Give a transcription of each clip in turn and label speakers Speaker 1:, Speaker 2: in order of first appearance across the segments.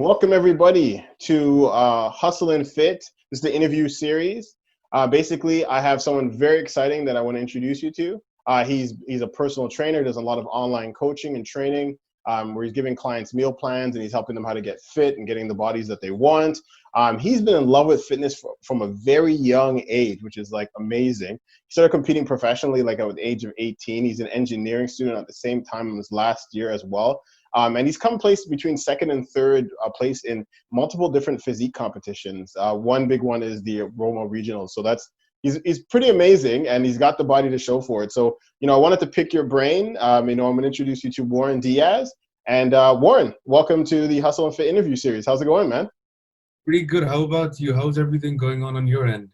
Speaker 1: Welcome everybody to Hustle and Fit. This is the interview series. Basically, I have someone very exciting that I want to introduce you to. He's a personal trainer, does a lot of online coaching and training, where he's giving clients meal plans and he's helping them how to get fit and getting the bodies that they want. He's been in love with fitness from a very young age, which is like amazing. He started competing professionally like at the age of 18. He's an engineering student at the same time as last year as well. And he's come placed between second and third place in multiple different physique competitions. One big one is the Roma Regionals. So he's pretty amazing, and he's got the body to show for it. So, I wanted to pick your brain. I'm going to introduce you to Warren Diaz. And Warren, welcome to the Hustle and Fit interview series. How's it going, man?
Speaker 2: Pretty good. How about you? How's everything going on your end?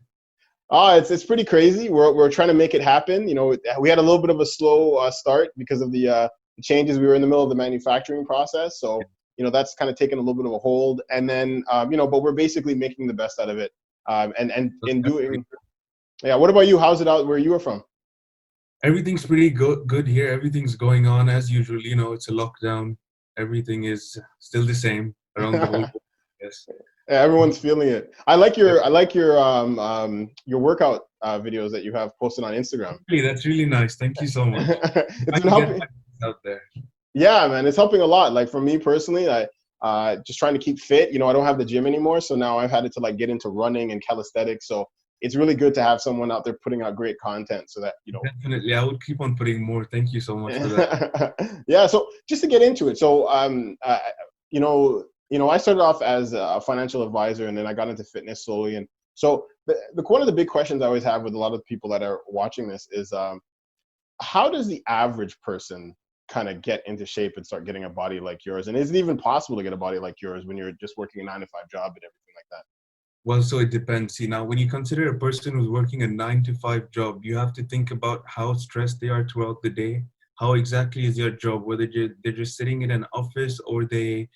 Speaker 1: It's pretty crazy. We're trying to make it happen. We had a little bit of a slow start because of the changes. We were in the middle of the manufacturing process, so that's kind of taken a little bit of a hold. And then but we're basically making the best out of it. And in doing, yeah. What about you? How's it out where you are from?
Speaker 2: Everything's pretty good here. Everything's going on as usual. It's a lockdown. Everything is still the same around the whole world. Yes.
Speaker 1: Yeah, everyone's feeling it. I like your workout videos that you have posted on Instagram.
Speaker 2: Really, that's really nice. Thank you so much.
Speaker 1: It's been helping
Speaker 2: out there.
Speaker 1: Yeah, man, it's helping a lot. Like for me personally, I just trying to keep fit. I don't have the gym anymore, so now I've had to get into running and calisthenics. So it's really good to have someone out there putting out great content so that
Speaker 2: Definitely, I would keep on putting more. Thank you so much for that.
Speaker 1: Yeah, so just to get into it, so I started off as a financial advisor, and then I got into fitness slowly. And so one of the big questions I always have with a lot of people that are watching this is, how does the average person kind of get into shape and start getting a body like yours? And is it even possible to get a body like yours when you're just working a 9-to-5 job and everything like that?
Speaker 2: Well, so it depends. See, now when you consider a person who's working a 9-to-5 job, you have to think about how stressed they are throughout the day. How exactly is their job? Whether they're just sitting in an office, or they're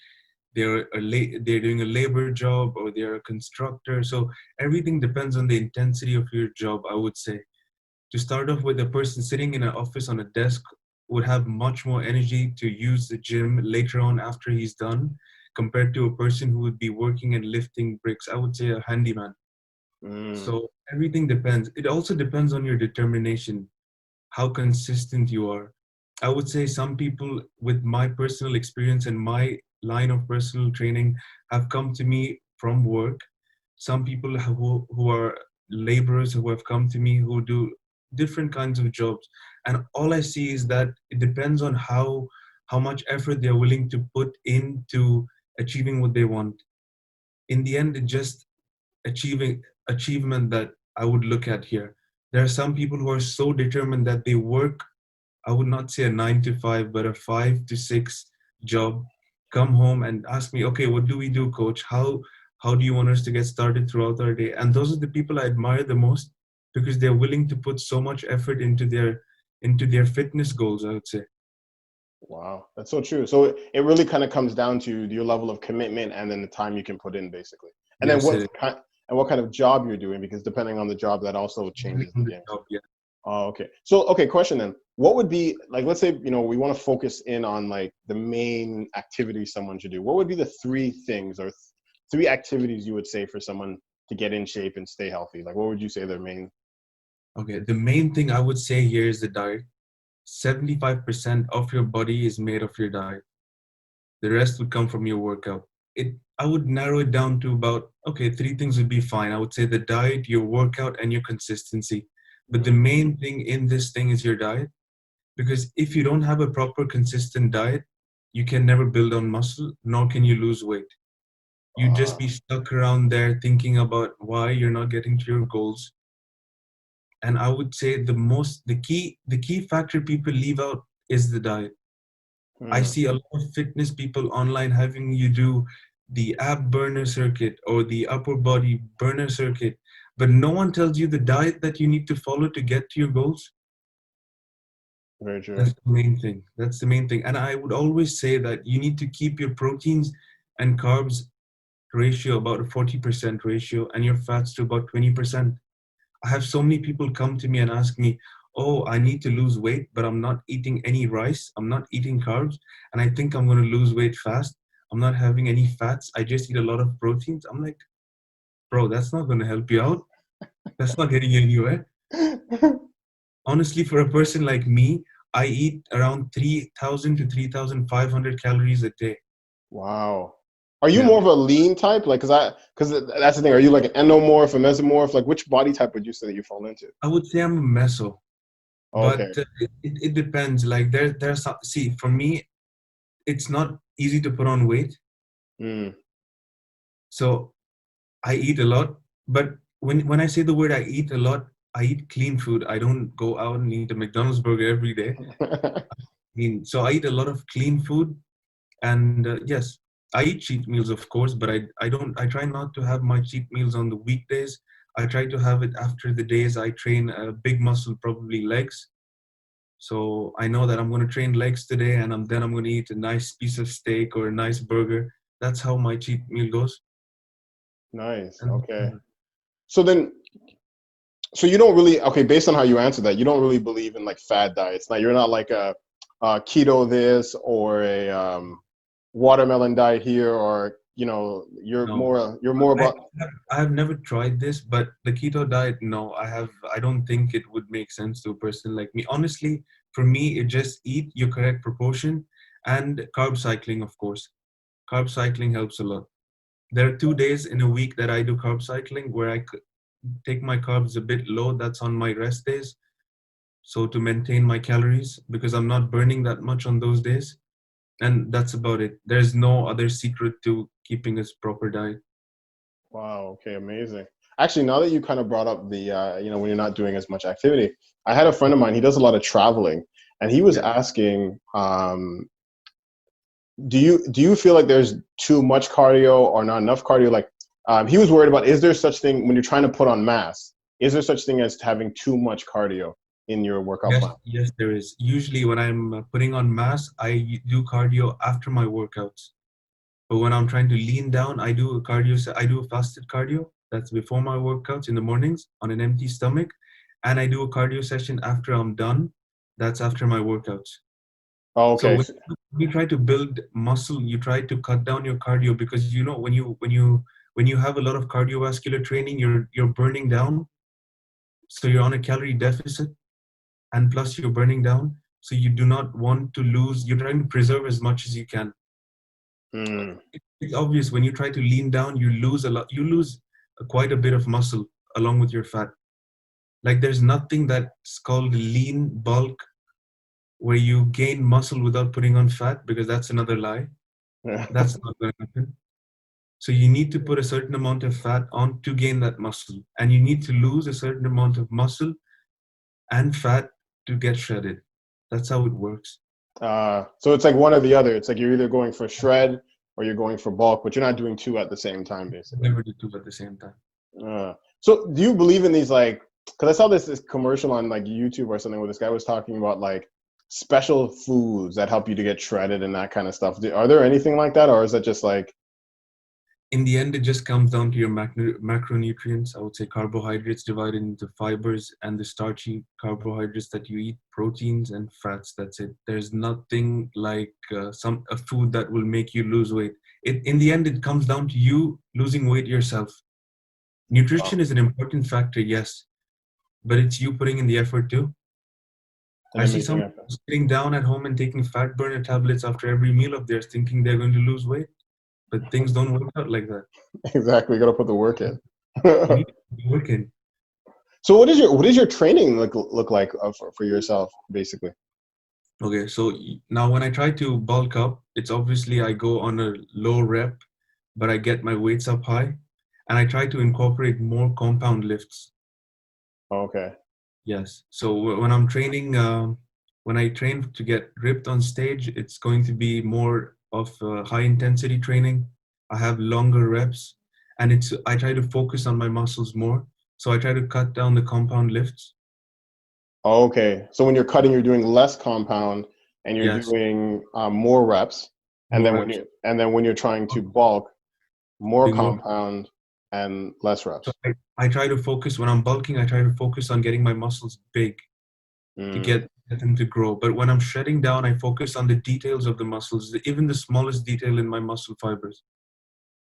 Speaker 2: doing a labor job, or they're a constructor. So everything depends on the intensity of your job, I would say. To start off with, a person sitting in an office on a desk would have much more energy to use the gym later on after he's done, compared to a person who would be working and lifting bricks. I would say a handyman. So everything depends. It also depends on your determination, how consistent you are. I would say some people, with my personal experience and my line of personal training, have come to me from work. Some people who are laborers who have come to me who do different kinds of jobs. And all I see is that it depends on how much effort they're willing to put into achieving what they want. In the end, it's just achievement that I would look at here. There are some people who are so determined that they work, I would not say a 9-to-5, but a 5 to 6 job, come home and ask me, okay, what do we do, coach? How do you want us to get started throughout our day? And those are the people I admire the most, because they're willing to put so much effort into their fitness goals, I would say.
Speaker 1: Wow, that's so true. So it really kind of comes down to your level of commitment and then the time you can put in, basically. And then
Speaker 2: Yes,
Speaker 1: what kind of job you're doing, because depending on the job, that also changes the game.
Speaker 2: job, yeah.
Speaker 1: Oh, okay. So, question then. What would be, like, let's say, we want to focus in on like the main activities someone should do. What would be the three things or three activities you would say for someone to get in shape and stay healthy? Like, what would you say their main?
Speaker 2: Okay, the main thing I would say here is the diet. 75% of your body is made of your diet. The rest would come from your workout. I would narrow it down to about, okay, three things would be fine. I would say the diet, your workout, and your consistency. But the main thing in this thing is your diet, because if you don't have a proper consistent diet, you can never build on muscle, nor can you lose weight. You'd just be stuck around there thinking about why you're not getting to your goals. And I would say the key factor people leave out is the diet. I see a lot of fitness people online having you do the ab burner circuit or the upper body burner circuit, but no one tells you the diet that you need to follow to get to your goals.
Speaker 1: Very true.
Speaker 2: That's the main thing. That's the main thing. And I would always say that you need to keep your proteins and carbs ratio about a 40% ratio, and your fats to about 20%. I have so many people come to me and ask me, oh, I need to lose weight, but I'm not eating any rice. I'm not eating carbs. And I think I'm going to lose weight fast. I'm not having any fats. I just eat a lot of proteins. I'm like, bro, that's not going to help you out. That's not getting you anywhere. Honestly, for a person like me, I eat around 3,000 to 3,500 calories a day.
Speaker 1: Wow. Are you
Speaker 2: Yeah.
Speaker 1: more of a lean type? Like, cause that's the thing. Are you like an endomorph, a mesomorph? Like, which body type would you say that you fall into?
Speaker 2: I would say I'm a meso,
Speaker 1: Okay.
Speaker 2: but it depends. Like there's some, see, for me, it's not easy to put on weight.
Speaker 1: Mm.
Speaker 2: So I eat a lot, but when I say the word I eat a lot, I eat clean food. I don't go out and eat a McDonald's burger every day. So I eat a lot of clean food, and yes, I eat cheat meals, of course, but I try not to have my cheat meals on the weekdays. I try to have it after the days I train a big muscle, probably legs. So I know that I'm going to train legs today, and then I'm going to eat a nice piece of steak or a nice burger. That's how my cheat meal goes.
Speaker 1: Nice.
Speaker 2: And
Speaker 1: Okay. So then, so you don't really, okay, based on how you answer that, you don't really believe in like fad diets. Now, you're not like a keto this or a watermelon diet here, or
Speaker 2: no,
Speaker 1: you're more
Speaker 2: I
Speaker 1: about.
Speaker 2: I have never tried this, but the keto diet, no, I don't think it would make sense to a person like me. Honestly, for me, it just eat your correct proportion and carb cycling, of course. Carb cycling helps a lot. There are 2 days in a week that I do carb cycling where I take my carbs a bit low. That's on my rest days. So to maintain my calories, because I'm not burning that much on those days. And that's about it. There's no other secret to keeping a proper diet.
Speaker 1: Wow. Okay. Amazing. Actually, now that you kind of brought up the, when you're not doing as much activity, I had a friend of mine. He does a lot of traveling, and he was
Speaker 2: Yeah.
Speaker 1: asking, do you feel like there's too much cardio or not enough cardio? Like, he was worried about, is there such thing when you're trying to put on mass? Is there such thing as having too much cardio in your workout
Speaker 2: Yes,
Speaker 1: plan?
Speaker 2: yes, there is. Usually, when I'm putting on mass, I do cardio after my workouts. But when I'm trying to lean down, I do a cardio. I do a fasted cardio. That's before my workouts in the mornings on an empty stomach, and I do a cardio session after I'm done. That's after my workouts.
Speaker 1: Oh,
Speaker 2: So
Speaker 1: okay.
Speaker 2: when you try to build muscle, you try to cut down your cardio because when you have a lot of cardiovascular training, you're burning down. So you're on a calorie deficit, and plus you're burning down. So you do not want to lose. You're trying to preserve as much as you can.
Speaker 1: Mm.
Speaker 2: It's obvious when you try to lean down, you lose a lot. You lose quite a bit of muscle along with your fat. Like there's nothing that's called lean bulk where you gain muscle without putting on fat because that's another lie.
Speaker 1: Yeah.
Speaker 2: That's not going to happen. So you need to put a certain amount of fat on to gain that muscle, and you need to lose a certain amount of muscle and fat to get shredded. That's how it works.
Speaker 1: So it's like one or the other. It's like you're either going for shred or you're going for bulk, but you're not doing two at the same time, basically.
Speaker 2: Never do two at the same time.
Speaker 1: So do you believe in these, like, because I saw this commercial on like YouTube or something where this guy was talking about like special foods that help you to get shredded and that kind of stuff. Are there anything like that, or is that just like,
Speaker 2: In the end, it just comes down to your macronutrients. I would say carbohydrates divided into fibers and the starchy carbohydrates that you eat, proteins and fats. That's it. There's nothing like a food that will make you lose weight. In the end, it comes down to you losing weight yourself. Nutrition is an important factor, yes, but it's you putting in the effort too.
Speaker 1: and
Speaker 2: I
Speaker 1: then
Speaker 2: see
Speaker 1: making
Speaker 2: some
Speaker 1: it?
Speaker 2: people sitting down at home and taking fat burner tablets after every meal of theirs, thinking they're going to lose weight, but things don't work out like that.
Speaker 1: Exactly, you got to put the work in.
Speaker 2: You need to be working.
Speaker 1: So what is your training look like for yourself, basically?
Speaker 2: Okay, so now when I try to bulk up, it's obviously I go on a low rep, but I get my weights up high, and I try to incorporate more compound lifts.
Speaker 1: Okay.
Speaker 2: Yes. So when I'm training, when I train to get ripped on stage, it's going to be more of high intensity training. I have longer reps, and I try to focus on my muscles more. So I try to cut down the compound lifts.
Speaker 1: Okay. So when you're cutting, you're doing less compound and you're
Speaker 2: Yes,
Speaker 1: doing more reps. And
Speaker 2: more
Speaker 1: then
Speaker 2: reps.
Speaker 1: when you're trying to bulk, more
Speaker 2: Doing more.
Speaker 1: compound and less
Speaker 2: So
Speaker 1: reps.
Speaker 2: I try to focus when I'm bulking. I try to focus on getting my muscles big to
Speaker 1: Mm.
Speaker 2: get get them to grow. But when I'm shredding down, I focus on the details of the muscles, even the smallest detail in my muscle fibers.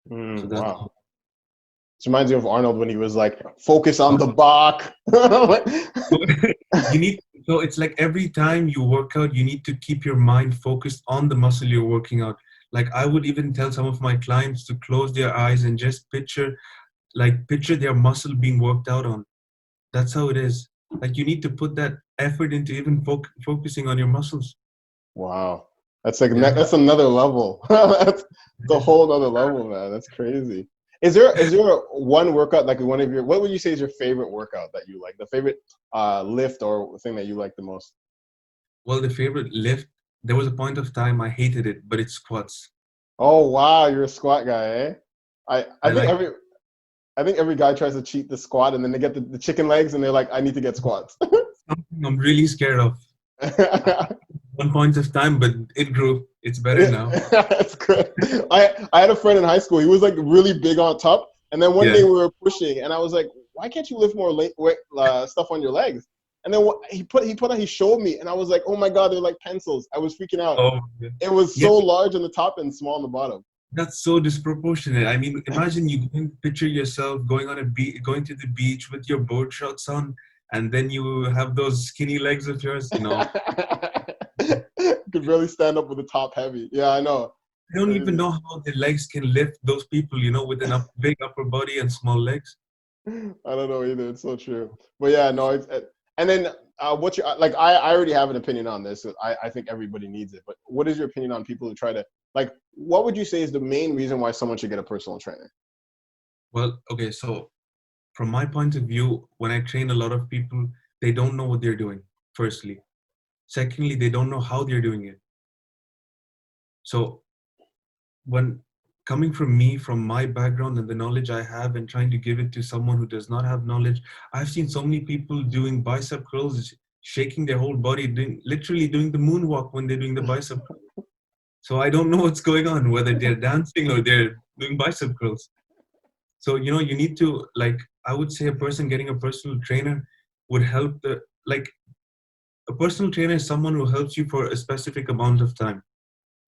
Speaker 2: So that's
Speaker 1: Wow. This reminds me of Arnold when he was like, focus on the back.
Speaker 2: you need. So it's like every time you work out, you need to keep your mind focused on the muscle you're working out. Like I would even tell some of my clients to close their eyes and just picture their muscle being worked out on. That's how it is. Like you need to put that effort into even focusing on your muscles.
Speaker 1: Wow. That's like,
Speaker 2: Yeah.
Speaker 1: that's another level. That's a whole other level, man. That's crazy. Is there one workout, like one of your, what would you say is your favorite workout that you like? The favorite lift or thing that you like the most?
Speaker 2: Well, the favorite lift, there was a point of time I hated it, but it's squats.
Speaker 1: Oh wow, you're a squat guy, eh? I
Speaker 2: I
Speaker 1: think
Speaker 2: like
Speaker 1: every guy tries to cheat the squat and then they get the chicken legs and they're like, I need to get squats.
Speaker 2: something I'm really scared of. One point of time, but it grew. It's better now.
Speaker 1: That's good. I had a friend in high school. He was like really big on top, and then one
Speaker 2: Yeah.
Speaker 1: day we were pushing, and I was like, "Why can't you lift more stuff on your legs?" And then he showed me, and I was like, "Oh my god, they're like pencils!" I was freaking out.
Speaker 2: Oh, yeah.
Speaker 1: It was
Speaker 2: Yeah,
Speaker 1: so large on the top and small on the bottom.
Speaker 2: that's so disproportionate. I mean, imagine you picture yourself going on going to the beach with your board shorts on, and then you have those skinny legs of yours. No,
Speaker 1: Could barely stand up with the top heavy. Yeah, I know.
Speaker 2: I don't even
Speaker 1: Crazy.
Speaker 2: know how their legs can lift those people, with an big upper body and small legs.
Speaker 1: I don't know either. It's so true. But yeah, no. And then what's your like? I already have an opinion on this. I think everybody needs it. But what is your opinion on people who try to like? What would you say is the main reason why someone should get a personal trainer?
Speaker 2: Well, okay, so from my point of view, when I train a lot of people, they don't know what they're doing, firstly. Secondly, they don't know how they're doing it. So when coming from me, from my background and the knowledge I have, and trying to give it to someone who does not have knowledge, I've seen so many people doing bicep curls, shaking their whole body, literally doing the moonwalk when they're doing the bicep curl. So I don't know what's going on, whether they're dancing or they're doing bicep curls. So, you need to, like, I would say a person getting a personal trainer would help a personal trainer is someone who helps you for a specific amount of time.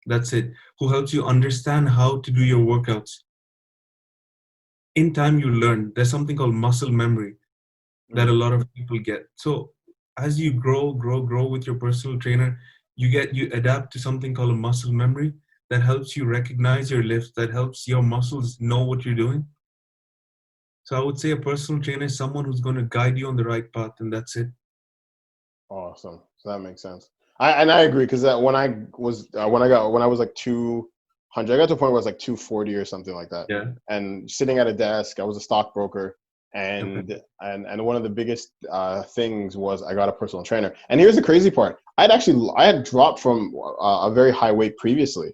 Speaker 2: That's it. Who helps you understand how to do your workouts. In time, you learn. There's something called muscle memory that a lot of people get. So as you grow with your personal trainer, you adapt to something called a muscle memory that helps you recognize your lifts, that helps your muscles know what you're doing. So I would say a personal trainer is someone who's going to guide you on the right path, and that's it.
Speaker 1: Awesome. So that makes sense. I agree because when I was like 200, I got to a point where I was like 240 or something like that.
Speaker 2: Yeah.
Speaker 1: And sitting at a desk, I was a stockbroker,
Speaker 2: Okay.
Speaker 1: and one of the biggest things was I got a personal trainer. And here's the crazy part: I had dropped from a very high weight previously,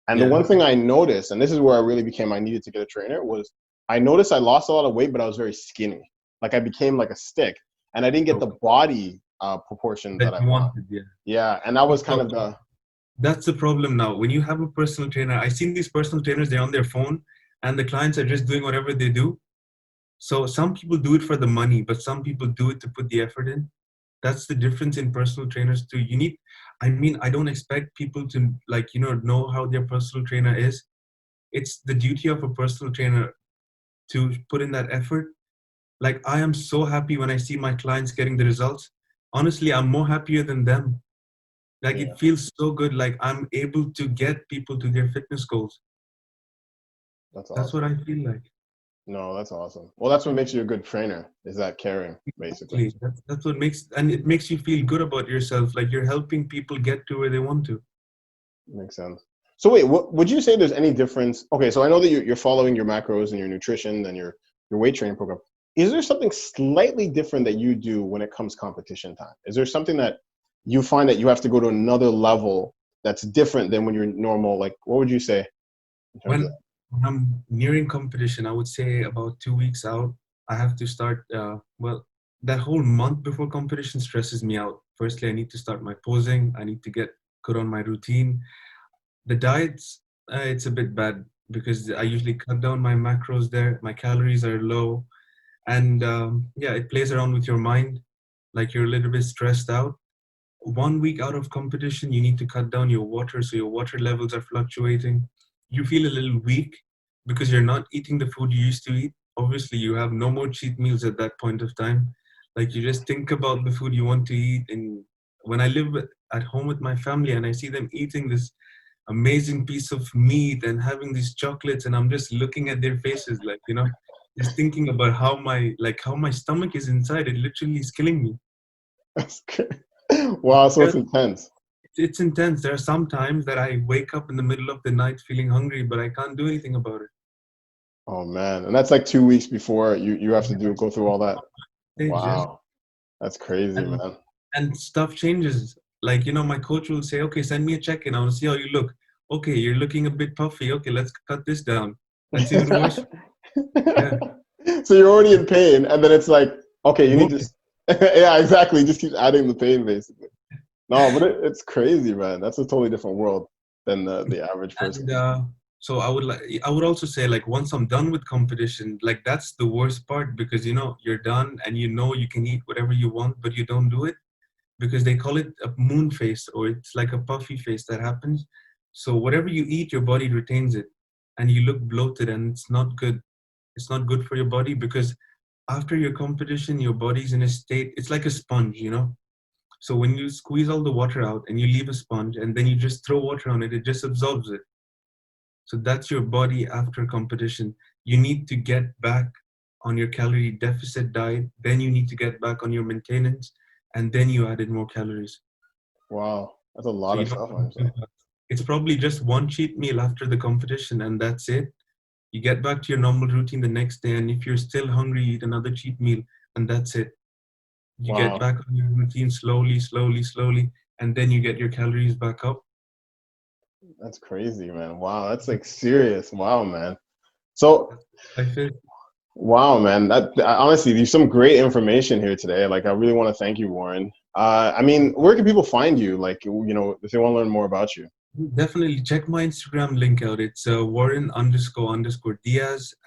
Speaker 1: and the
Speaker 2: Yeah.
Speaker 1: one thing I noticed, and this is where I really became I needed to get a trainer, was I noticed I lost a lot of weight, but I was very skinny. Like I became like a stick, and I didn't get the
Speaker 2: Okay.
Speaker 1: body proportions
Speaker 2: That
Speaker 1: that I
Speaker 2: you
Speaker 1: want.
Speaker 2: wanted, yeah.
Speaker 1: Yeah, and that was kind
Speaker 2: So
Speaker 1: of the
Speaker 2: that's the problem now. When you have a personal trainer, I've seen these personal trainers, they're on their phone and the clients are just doing whatever they do. So some people do it for the money, but some people do it to put the effort in. That's the difference in personal trainers too. I don't expect people to know how their personal trainer is. It's the duty of a personal trainer to put in that effort. Like I am so happy when I see my clients getting the results. Honestly, I'm more happier than them. Like
Speaker 1: yeah.
Speaker 2: it feels so good. Like I'm able to get people to their fitness goals.
Speaker 1: That's
Speaker 2: That's what
Speaker 1: awesome.
Speaker 2: I feel like.
Speaker 1: No, that's awesome. Well, that's what makes you a good trainer is that caring, basically.
Speaker 2: Exactly. That's what and it makes you feel good about yourself. Like you're helping people get to where they want to.
Speaker 1: Makes sense. So wait, what would you say there's any difference? Okay, so I know that you're following your macros and your nutrition and your weight training program. Is there something slightly different that you do when it comes competition time? Is there something that you find that you have to go to another level that's different than when you're normal? Like, what would you say in terms of
Speaker 2: When I'm nearing competition, I would say about 2 weeks out, I have to start. That whole month before competition stresses me out. Firstly, I need to start my posing. I need to get good on my routine. The diets, it's a bit bad because I usually cut down my macros there. My calories are low. And yeah, it plays around with your mind. Like you're a little bit stressed out. 1 week out of competition, you need to cut down your water, so your water levels are fluctuating. You feel a little weak because you're not eating the food you used to eat. Obviously, you have no more cheat meals at that point of time. Like, you just think about the food you want to eat. And when I live at home with my family and I see them eating this amazing piece of meat and having these chocolates, and I'm just looking at their faces, like, just thinking about how my stomach is inside, it literally is killing me.
Speaker 1: That's good. Wow, so it's intense.
Speaker 2: It's intense. There are some times that I wake up in the middle of the night feeling hungry, but I can't do anything about it.
Speaker 1: Oh man, and that's like 2 weeks before you have to go through all that.
Speaker 2: Stage, yeah.
Speaker 1: Wow, that's crazy,
Speaker 2: And,
Speaker 1: man.
Speaker 2: and stuff changes. Like, my coach will say, okay, send me a check-in. I want to see how you look. Okay, you're looking a bit puffy. Okay, let's cut this down. That's even worse. Yeah.
Speaker 1: So you're already in pain, and then it's like, okay, you need
Speaker 2: More.
Speaker 1: to. Yeah, exactly. Just keeps adding the pain, basically. No, but it's crazy, man. That's a totally different world than the average person.
Speaker 2: And so I would also say, like, once I'm done with competition, like, that's the worst part, because you're done and you can eat whatever you want, but you don't do it because they call it a moon face, or it's like a puffy face that happens. So whatever you eat, your body retains it, and you look bloated, and it's not good. It's not good for your body, because after your competition, your body's in a state, it's like a sponge. So when you squeeze all the water out and you leave a sponge and then you just throw water on it, it just absorbs it. So that's your body after competition. You need to get back on your calorie deficit diet, then you need to get back on your maintenance, and then you add in more calories.
Speaker 1: Wow, that's a
Speaker 2: So
Speaker 1: lot
Speaker 2: you
Speaker 1: of
Speaker 2: don't
Speaker 1: stuff on
Speaker 2: have
Speaker 1: yourself.
Speaker 2: to, it's probably just one cheat meal after the competition, and that's it. You get back to your normal routine the next day, and if you're still hungry, you eat another cheat meal, and that's it. You get
Speaker 1: Wow,
Speaker 2: back on your routine slowly, slowly, slowly, and then you get your calories back up.
Speaker 1: that's crazy, man. Wow, that's like serious. Wow, man. So,
Speaker 2: I feel
Speaker 1: wow, man. Honestly, there's some great information here today. Like, I really want to thank you, Warren. I mean, where can people find you? Like, if they want to learn more about you.
Speaker 2: definitely check my Instagram link out. It's Warren__Diaz.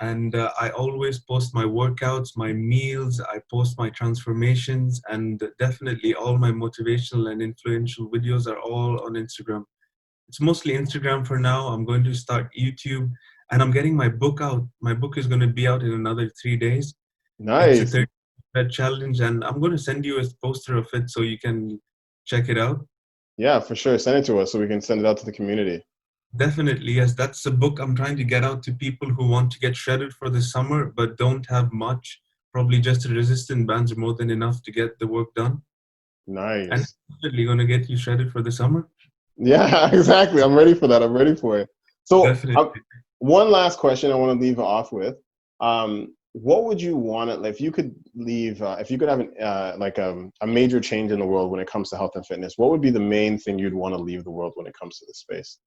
Speaker 2: And I always post my workouts, my meals, I post my transformations, and definitely all my motivational and influential videos are all on Instagram. It's mostly Instagram for now. I'm going to start YouTube, and I'm getting my book out. My book is going to be out in another 3 days. It's a
Speaker 1: Nice.
Speaker 2: 30 challenge, and I'm going to send you a poster of it so you can check it out.
Speaker 1: Yeah, for sure. Send it to us so we can send it out to the community.
Speaker 2: Definitely, yes. That's a book I'm trying to get out to people who want to get shredded for the summer but don't have much. Probably just the resistant bands are more than enough to get the work done. And
Speaker 1: Nice.
Speaker 2: it's definitely going to get you shredded for the summer.
Speaker 1: Yeah, exactly. I'm ready for that. I'm ready for it. So,
Speaker 2: Definitely.
Speaker 1: one last question I want to leave off with. What would you want to, if you could leave, if you could have a major change in the world when it comes to health and fitness, what would be the main thing you'd want to leave the world when it comes to this space?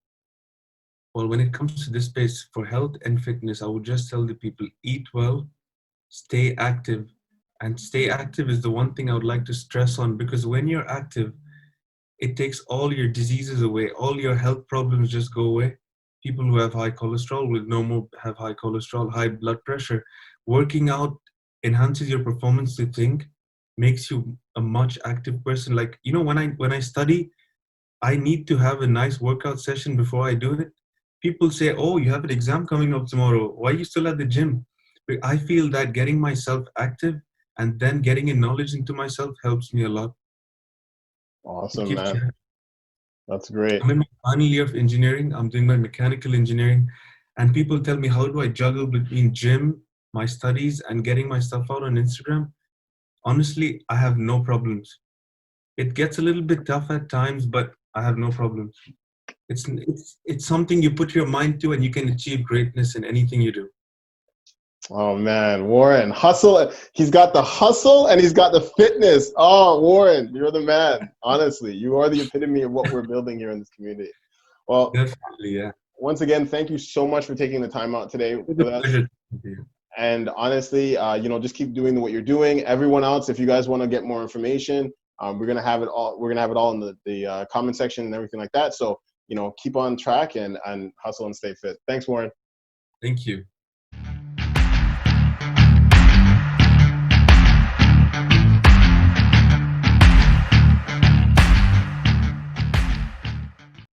Speaker 2: Well, when it comes to this space for health and fitness, I would just tell the people, eat well, stay active. And stay active is the one thing I would like to stress on, because when you're active, it takes all your diseases away, all your health problems just go away. People who have high cholesterol will no more have high cholesterol, high blood pressure. Working out enhances your performance to think, makes you a much active person. Like, when I study, I need to have a nice workout session before I do it. People say, oh, you have an exam coming up tomorrow, why are you still at the gym? But I feel that getting myself active and then getting in knowledge into myself helps me a lot. It
Speaker 1: Awesome,
Speaker 2: keeps
Speaker 1: man.
Speaker 2: you.
Speaker 1: That's great.
Speaker 2: I'm in my final year of engineering. I'm doing my mechanical engineering. And people tell me, how do I juggle between gym, my studies, and getting my stuff out on Instagram? Honestly, I have no problems. It gets a little bit tough at times, but I have no problems. It's something you put your mind to, and you can achieve greatness in anything you do.
Speaker 1: Oh man, Warren, hustle. He's got the hustle and he's got the fitness. Oh, Warren, you're the man. Honestly, you are the epitome of what we're building here in this community. Well,
Speaker 2: Definitely, yeah.
Speaker 1: once again, thank you so much for taking the time out today
Speaker 2: It's
Speaker 1: with
Speaker 2: a
Speaker 1: us.
Speaker 2: pleasure talking to you.
Speaker 1: And honestly, just keep doing what you're doing. Everyone else, if you guys want to get more information, we're gonna have it all. We're gonna have it all in the comment section and everything like that. So keep on track and hustle and stay fit. Thanks, Warren.
Speaker 2: Thank you.